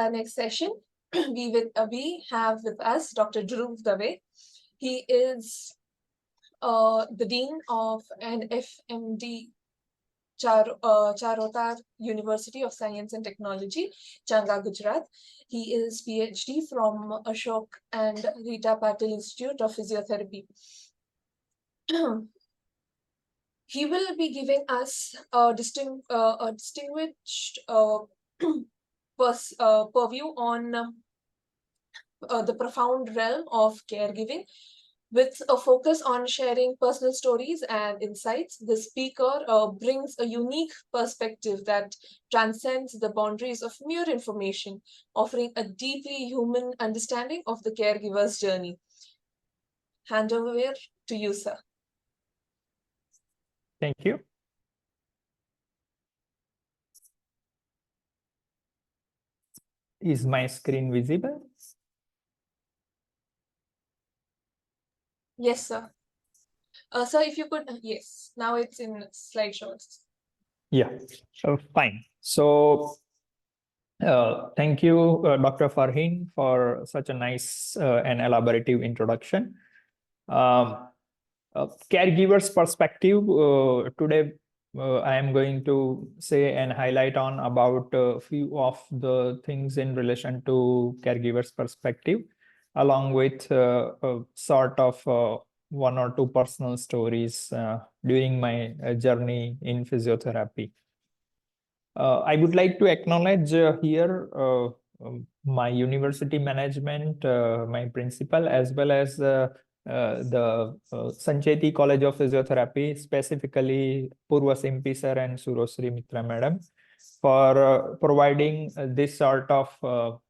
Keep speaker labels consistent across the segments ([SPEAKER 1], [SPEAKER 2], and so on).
[SPEAKER 1] our next session. We have with us Dr. Dhruv Dave. He is the Dean of an FMD Charotar University of Science and Technology, Changa, Gujarat. He is PhD from Ashok and Rita Patil Institute of Physiotherapy. He will be giving us a distinguished purview on the profound realm of caregiving, with a focus on sharing personal stories and insights. The speaker brings a unique perspective that transcends the boundaries of mere information, offering a deeply human understanding of the caregiver's journey. Hand over to you, sir.
[SPEAKER 2] Thank you. Is my screen visible?
[SPEAKER 1] Yes, sir. Sir, if you could, yes, now it's in slideshows.
[SPEAKER 2] Yeah, fine. So, thank you, Dr. Farheen, for such a nice and elaborative introduction. Caregiver's perspective, today I am going to say and highlight on about a few of the things in relation to caregiver's perspective, along with a sort of one or two personal stories during my journey in physiotherapy. I would like to acknowledge here my university management, my principal, as well as the Sancheti College of Physiotherapy, specifically Purva Simpi sir and Surosri Mitra madam, for providing this sort of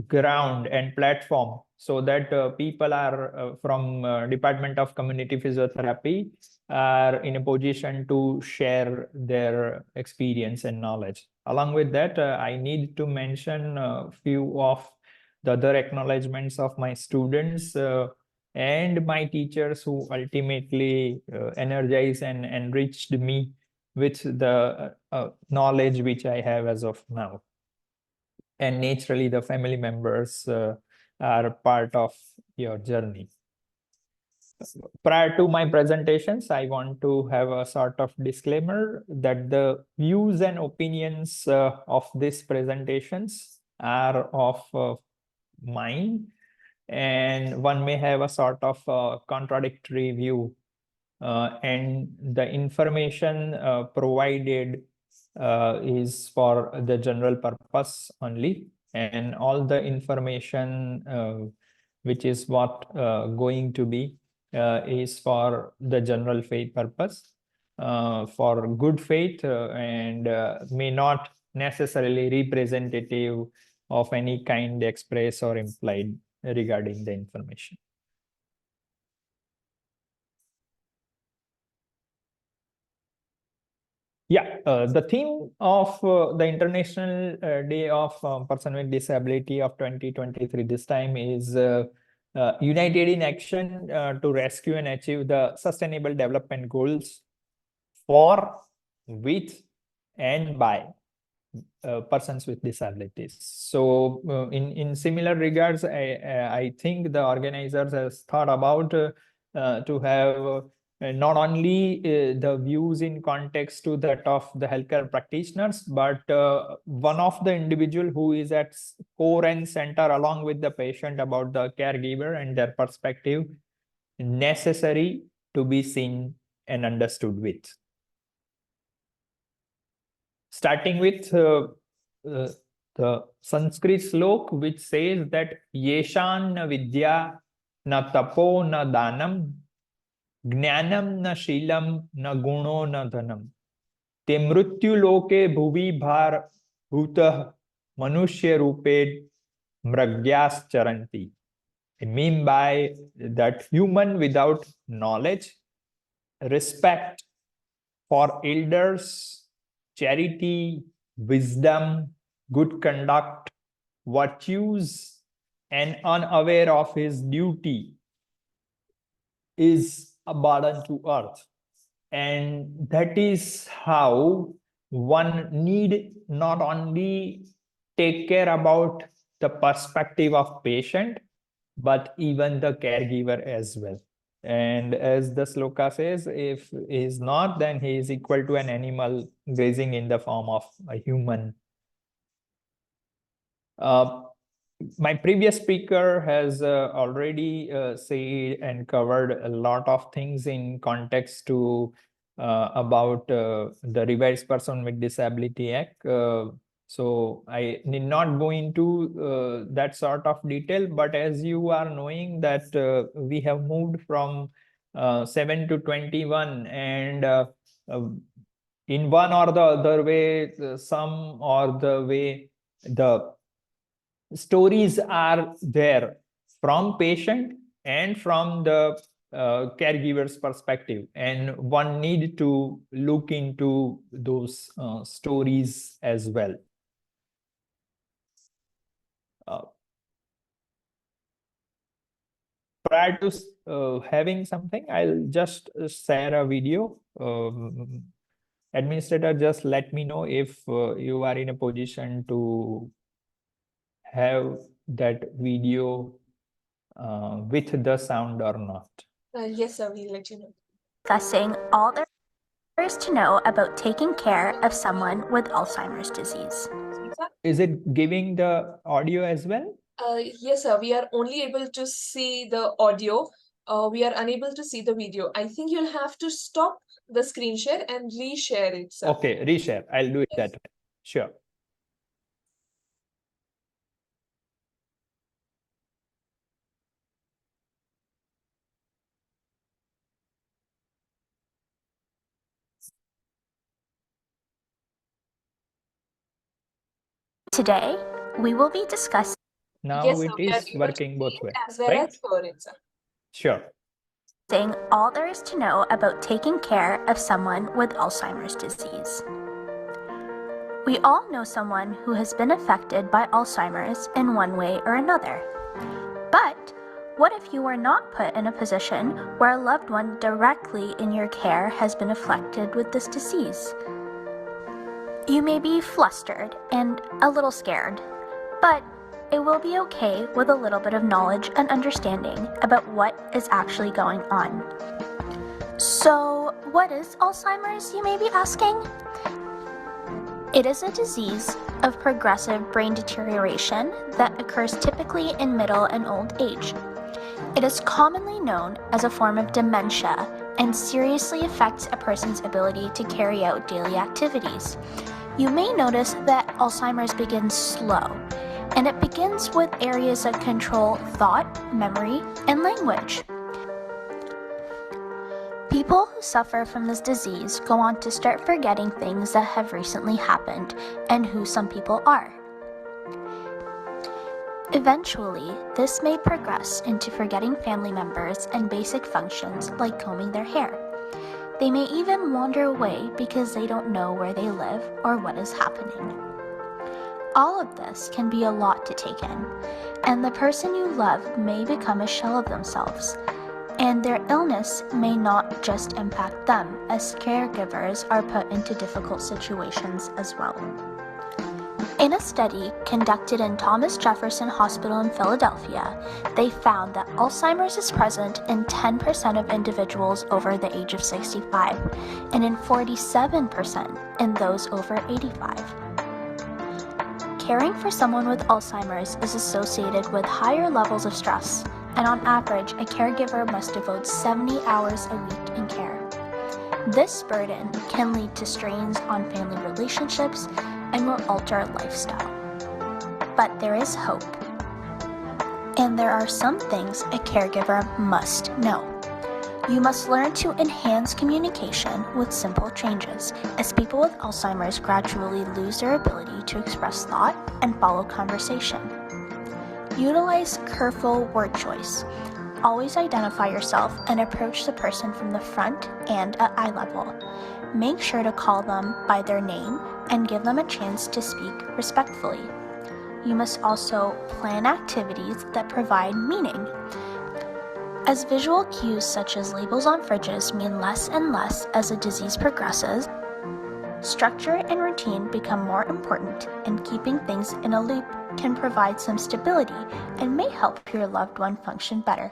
[SPEAKER 2] ground and platform so that people are from Department of Community Physiotherapy are in a position to share their experience and knowledge. Along with that, I need to mention a few of the other acknowledgements of my students and my teachers who ultimately energized and enriched me with the knowledge which I have as of now. And naturally, the family members are part of your journey. Prior to my presentations, I want to have a sort of disclaimer that the views and opinions of these presentations are of mine, and one may have a sort of contradictory view, and the information provided is for the general purpose only, and all the information which is what going to be is for the general faith purpose, for good faith, and may not necessarily representative of any kind expressed or implied regarding the information. Yeah, the theme of the International Day of Person with Disability of 2023 this time is United in Action to rescue and achieve the Sustainable Development Goals for, with, and by persons with disabilities. So in similar regards, I think the organizers has thought about to have not only the views in context to that of the healthcare practitioners, but one of the individual who is at core and center along with the patient about the caregiver and their perspective necessary to be seen and understood with. Starting with the Sanskrit slok, which says that Yeshan na vidya na tapo na danam Jnanam na shilam na guno na dhanam te mrityu loke bhuvi bhar bhutah manushya rupe mragyas charanti. I mean by that human without knowledge, respect for elders, charity, wisdom, good conduct, virtues, and unaware of his duty is a burden to earth. And that is how one need not only take care about the perspective of patient, but even the caregiver as well. And as the sloka says, if he is not, then he is equal to an animal grazing in the form of a human. My previous speaker has already said and covered a lot of things in context to about the Revised Person with Disability Act. So I need not go into that sort of detail, but as you are knowing that we have moved from 7 to 21, and in one or the other way, some or the way, the stories are there from patient and from the caregiver's perspective, and one need to look into those stories as well. Prior to having something, I'll just share a video. Administrator, just let me know if you are in a position to have that video with the sound or not.
[SPEAKER 1] Yes, sir, we'll let you know.
[SPEAKER 3] Discussing all there is to know about taking care of someone with Alzheimer's disease.
[SPEAKER 2] Is it giving the audio as well?
[SPEAKER 1] Yes, sir, we are only able to see the audio. We are unable to see the video. I think you'll have to stop the screen share and reshare it, sir.
[SPEAKER 2] Okay, reshare. I'll do it that way. Sure.
[SPEAKER 3] Today, we will be discussing.
[SPEAKER 2] Now
[SPEAKER 1] Yes, sir,
[SPEAKER 2] it
[SPEAKER 1] we are
[SPEAKER 2] is
[SPEAKER 1] able
[SPEAKER 2] working
[SPEAKER 1] to
[SPEAKER 2] both
[SPEAKER 1] see it
[SPEAKER 2] ways,
[SPEAKER 1] as well
[SPEAKER 2] right?
[SPEAKER 1] as hear it, sir.
[SPEAKER 2] Sure.
[SPEAKER 3] All there is to know about taking care of someone with Alzheimer's disease. We all know someone who has been affected by Alzheimer's in one way or another. But what if you were not put in a position where a loved one directly in your care has been afflicted with this disease? You may be flustered and a little scared, but it will be okay with a little bit of knowledge and understanding about what is actually going on. So, what is Alzheimer's, you may be asking? It is a disease of progressive brain deterioration that occurs typically in middle and old age. It is commonly known as a form of dementia and seriously affects a person's ability to carry out daily activities. You may notice that Alzheimer's begins slow, and it begins with areas that control thought, memory, and language. People who suffer from this disease go on to start forgetting things that have recently happened and who some people are. Eventually, this may progress into forgetting family members and basic functions like combing their hair. They may even wander away because they don't know where they live or what is happening. All of this can be a lot to take in, and the person you love may become a shell of themselves. And their illness may not just impact them, as caregivers are put into difficult situations as well. In a study conducted in Thomas Jefferson Hospital in Philadelphia, they found that Alzheimer's is present in 10% of individuals over the age of 65 and in 47% in those over 85. Caring for someone with Alzheimer's is associated with higher levels of stress, and on average, a caregiver must devote 70 hours a week in care. This burden can lead to strains on family relationships and will alter lifestyle. But there is hope. And there are some things a caregiver must know. You must learn to enhance communication with simple changes, as people with Alzheimer's gradually lose their ability to express thought and follow conversation. Utilize careful word choice. Always identify yourself and approach the person from the front and at eye level. Make sure to call them by their name and give them a chance to speak respectfully. You must also plan activities that provide meaning. As visual cues such as labels on fridges mean less and less as the disease progresses, Structure and routine become more important, and keeping things in a loop can provide some stability and may help your loved one function better.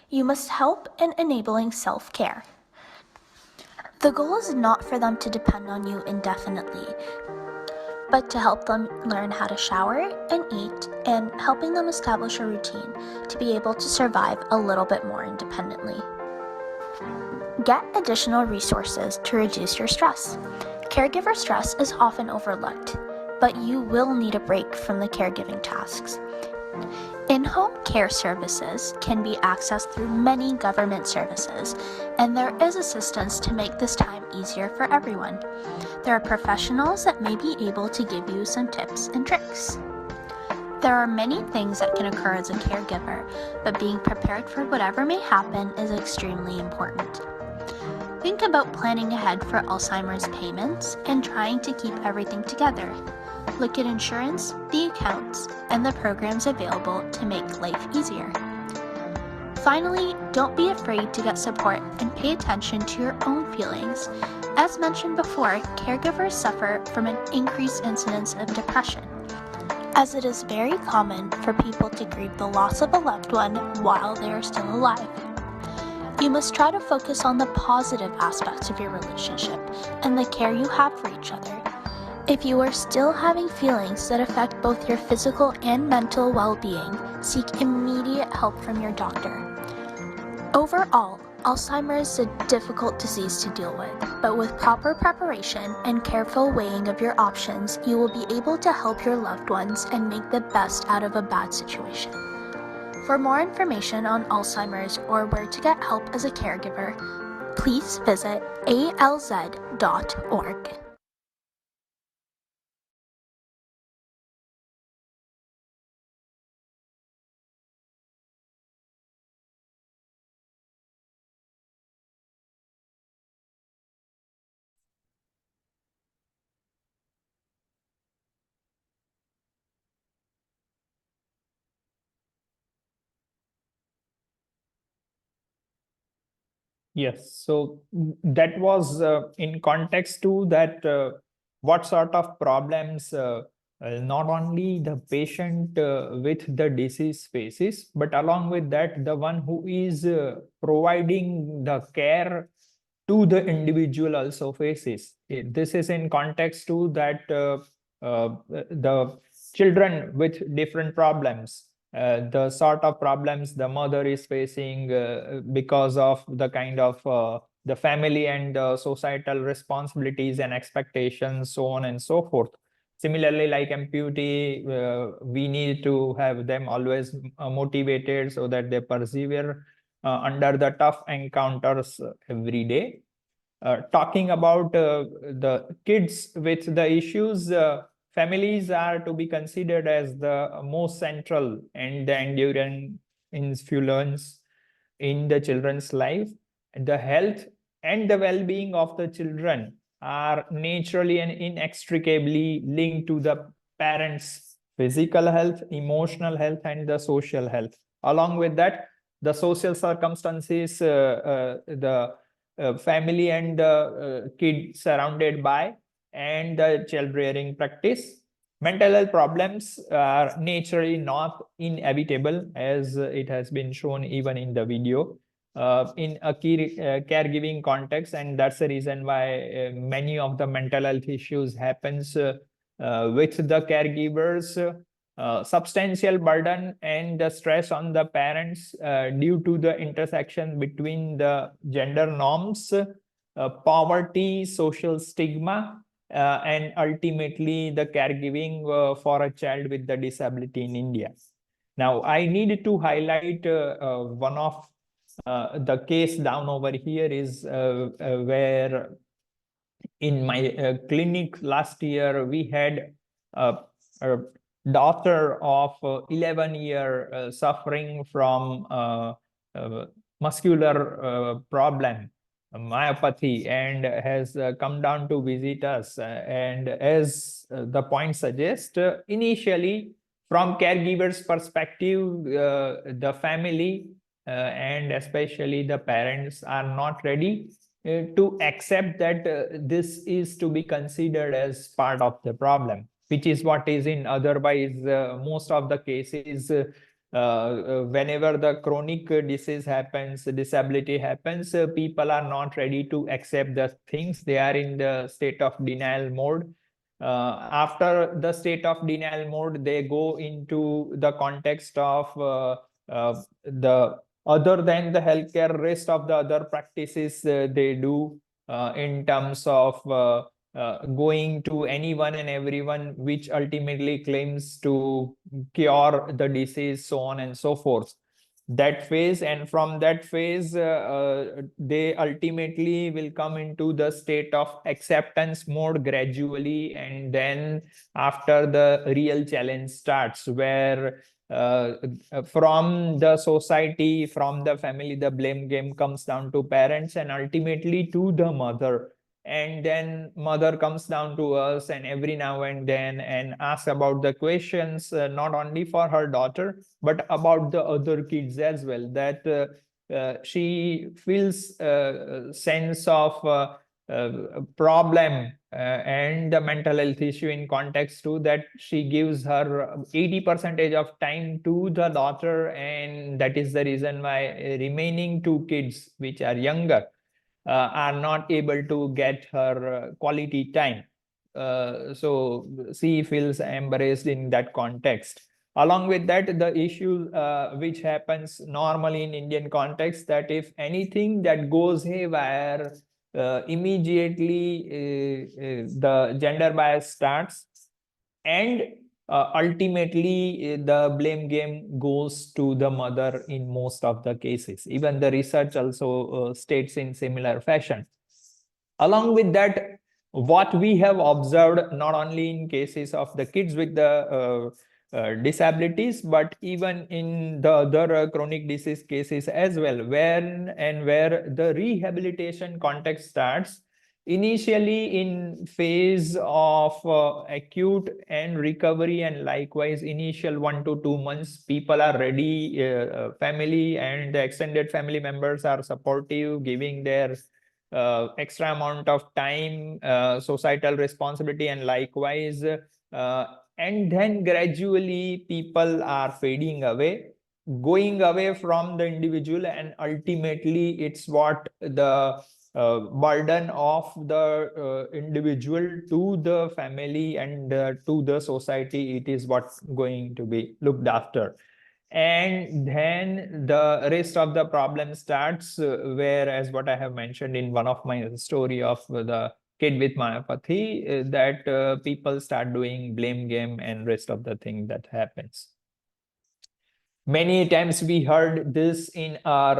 [SPEAKER 3] You must help in enabling self-care. The goal is not for them to depend on you indefinitely, but to help them learn how to shower and eat, and helping them establish a routine to be able to survive a little bit more independently. Get additional resources to reduce your stress. Caregiver stress is often overlooked, but you will need a break from the caregiving tasks. In-home care services can be accessed through many government services, and there is assistance to make this time easier for everyone. There are professionals that may be able to give you some tips and tricks. There are many things that can occur as a caregiver, but being prepared for whatever may happen is extremely important. Think about planning ahead for Alzheimer's payments and trying to keep everything together. Look at insurance, the accounts, and the programs available to make life easier. Finally, don't be afraid to get support and pay attention to your own feelings. As mentioned before, caregivers suffer from an increased incidence of depression, as it is very common for people to grieve the loss of a loved one while they are still alive. You must try to focus on the positive aspects of your relationship and the care you have for each other. If you are still having feelings that affect both your physical and mental well-being, seek immediate help from your doctor. Overall, Alzheimer's is a difficult disease to deal with, but with proper preparation and careful weighing of your options, you will be able to help your loved ones and make the best out of a bad situation. For more information on Alzheimer's or where to get help as a caregiver, please visit alz.org.
[SPEAKER 2] Yes, so that was in context to that what sort of problems not only the patient with the disease faces, but along with that, the one who is providing the care to the individual also faces. This is in context to that the children with different problems, the sort of problems the mother is facing because of the kind of the family and societal responsibilities and expectations, so on and so forth. Similarly, like amputee, we need to have them always motivated so that they persevere under the tough encounters every day. Talking about the kids with the issues, families are to be considered as the most central and the enduring influence in the children's life. The health and the well-being of the children are naturally and inextricably linked to the parents' physical health, emotional health, and the social health. Along with that, the social circumstances, the family and kid surrounded by, and the child rearing practice. Mental health problems are naturally not inevitable, as it has been shown even in the video, in a key caregiving context, and that's the reason why many of the mental health issues happens with the caregivers. Substantial burden and the stress on the parents due to the intersection between the gender norms, poverty, social stigma, and ultimately the caregiving for a child with the disability in India. Now, I need to highlight one of the case down over here is where in my clinic last year, we had a daughter of 11-year suffering from muscular problem, myopathy, and has come down to visit us. And as the point suggests, initially, from caregivers' perspective, the family and especially the parents are not ready to accept that this is to be considered as part of the problem, which is what is in otherwise most of the cases. Whenever the chronic disease happens, disability happens, people are not ready to accept the things. They are in the state of denial mode. After the state of denial mode, they go into the context of the other than the healthcare, rest of the other practices they do in terms of going to anyone and everyone, which ultimately claims to cure the disease, so on and so forth. That phase, and from that phase, they ultimately will come into the state of acceptance mode gradually, and then after the real challenge starts, where from the society, from the family, the blame game comes down to parents and ultimately to the mother. And then mother comes down to us and every now and then and asks about the questions, not only for her daughter, but about the other kids as well, that she feels a sense of problem and the mental health issue in context to that. She gives her 80% of time to the daughter, and that is the reason why remaining two kids which are younger are not able to get her quality time. So she feels embarrassed in that context. Along with that, the issue which happens normally in Indian context, that if anything that goes haywire, immediately the gender bias starts, and ultimately the blame game goes to the mother in most of the cases. Even the research also states in similar fashion. Along with that, what we have observed not only in cases of the kids with the disabilities, but even in the other chronic disease cases as well, where the rehabilitation context starts. Initially in phase of acute and recovery, and likewise initial 1 to 2 months, people are ready, family and the extended family members are supportive, giving their extra amount of time, societal responsibility, and likewise and then gradually people are fading away, going away from the individual, and ultimately it's what the burden of the individual to the family and to the society, it is what's going to be looked after. And then the rest of the problem starts, whereas what I have mentioned in one of my story of the kid with myopathy, that people start doing blame game and rest of the thing that happens. Many times we heard this in our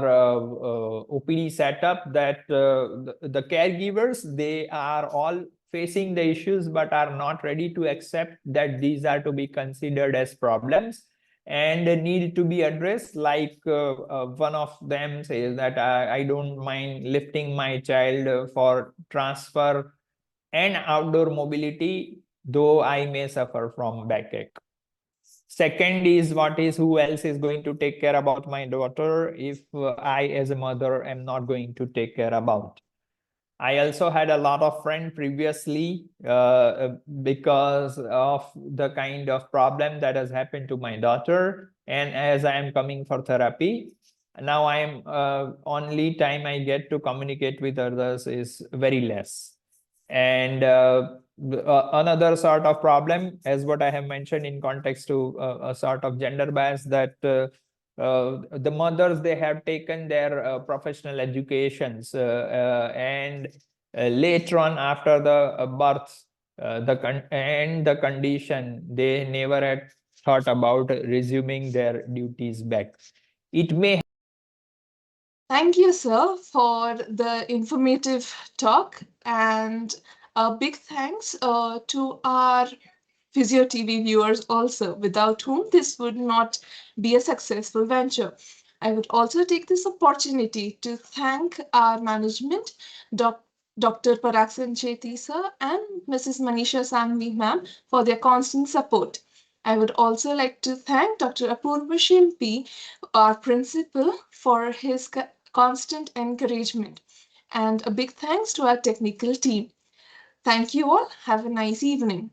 [SPEAKER 2] OPD setup, that the caregivers, they are all facing the issues but are not ready to accept that these are to be considered as problems and need to be addressed. Like one of them says that I don't mind lifting my child for transfer and outdoor mobility, though I may suffer from backache. Second is, who else is going to take care about my daughter if I as a mother am not going to take care about? I also had a lot of friends previously because of the kind of problem that has happened to my daughter. And as I am coming for therapy, now I am only time I get to communicate with others is very less. And another sort of problem, as what I have mentioned in context to a sort of gender bias, that the mothers, they have taken their professional educations and later on after the birth, the condition, they never had thought about resuming their duties back. It may.
[SPEAKER 1] Thank you, sir, for the informative talk, and a big thanks to our Physio TV viewers also, without whom this would not be a successful venture. I would also take this opportunity to thank our management, Dr. Paraksan Chetty sir and Mrs. Manisha Sangvi ma'am, for their constant support. I would also like to thank Dr. Apurva Shimpi, our principal, for his constant encouragement. And a big thanks to our technical team. Thank you all. Have a nice evening.